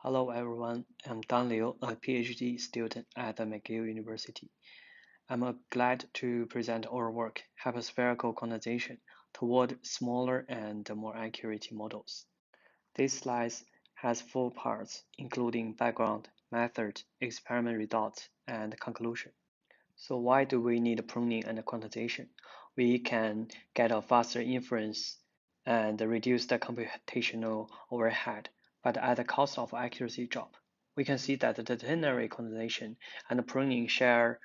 Hello everyone, I'm Dan Liu, a PhD student at McGill University. I'm glad to present our work, Hyperspherical Quantization, toward smaller and more accurate models. This slide has 4 parts, including background, method, experiment results, and conclusion. So why do we need pruning and quantization? We can get a faster inference and reduce the computational overhead, but at the cost of accuracy drop. We can see that the ternary quantization and pruning share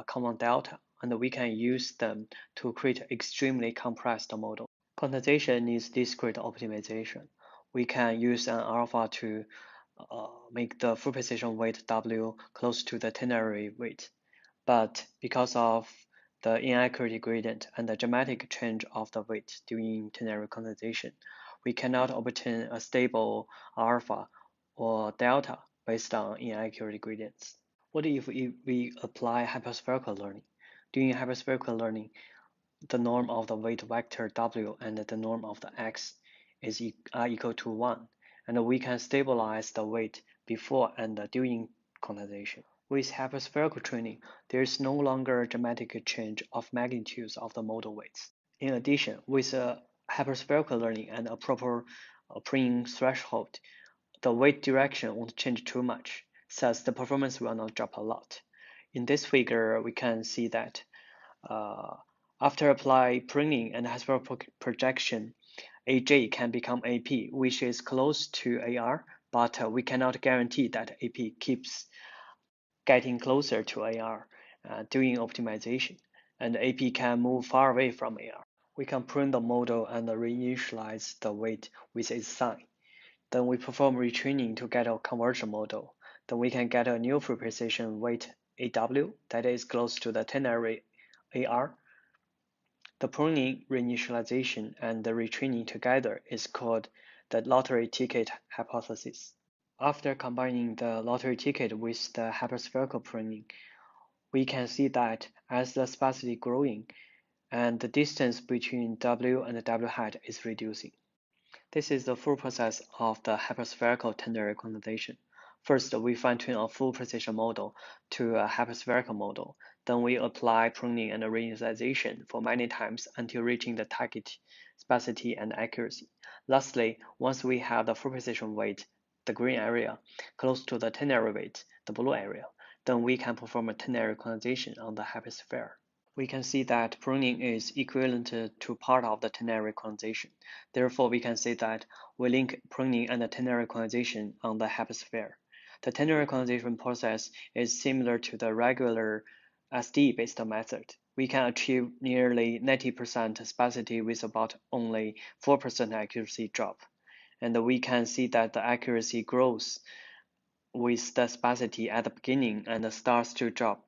common delta, and we can use them to create extremely compressed model. Quantization is discrete optimization. We can use an alpha to make the full precision weight W close to the ternary weight. But because of the inaccuracy gradient and the dramatic change of the weight during ternary quantization, we cannot obtain a stable alpha or delta based on inaccuracy gradients. What if we apply hyperspherical learning? During hyperspherical learning, the norm of the weight vector W and the norm of the X are equal to 1, and we can stabilize the weight before and during quantization. With hyperspherical training, there is no longer a dramatic change of magnitudes of the model weights. In addition, with hyperspherical learning and a proper pruning threshold, the weight direction won't change too much, thus the performance will not drop a lot. In this figure, we can see that after apply pruning and hyperspherical projection, AJ can become AP, which is close to AR, but we cannot guarantee that AP keeps getting closer to AR during optimization, and AP can move far away from AR. We can prune the model and reinitialize the weight with its sign. Then we perform retraining to get a conversion model. Then we can get a new full precision weight AW that is close to the ternary AR. The pruning, reinitialization, and the retraining together is called the lottery ticket hypothesis. After combining the lottery ticket with the hyperspherical pruning, we can see that as the sparsity growing and the distance between W and W hat is reducing. This is the full process of the hyperspherical ternary quantization. First, we fine-tune a full precision model to a hyperspherical model. Then we apply pruning and reinitialization for many times until reaching the target sparsity and accuracy. Lastly, once we have the full precision weight, the green area, close to the ternary weight, the blue area, then we can perform a ternary quantization on the hypersphere. We can see that pruning is equivalent to part of the ternary quantization. Therefore, we can say that we link pruning and the ternary quantization on the hypersphere. The ternary quantization process is similar to the regular SD-based method. We can achieve nearly 90% sparsity with about only 4% accuracy drop. And we can see that the accuracy grows with the sparsity at the beginning and starts to drop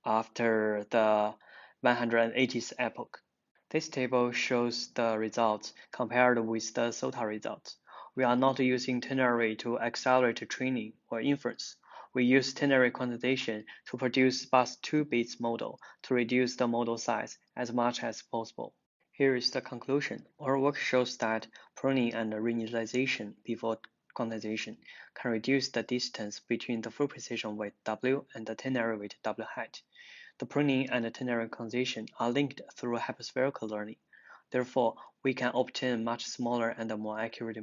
after the 180th epoch. This table shows the results compared with the SOTA results. We are not using ternary to accelerate training or inference. We use ternary quantization to produce sparse 2-bits model to reduce the model size as much as possible. Here is the conclusion. Our work shows that pruning and reinitialization before quantization can reduce the distance between the full precision weight W and the ternary weight W hat. The pruning and ternary quantization are linked through hyperspherical learning. Therefore, we can obtain much smaller and more accurate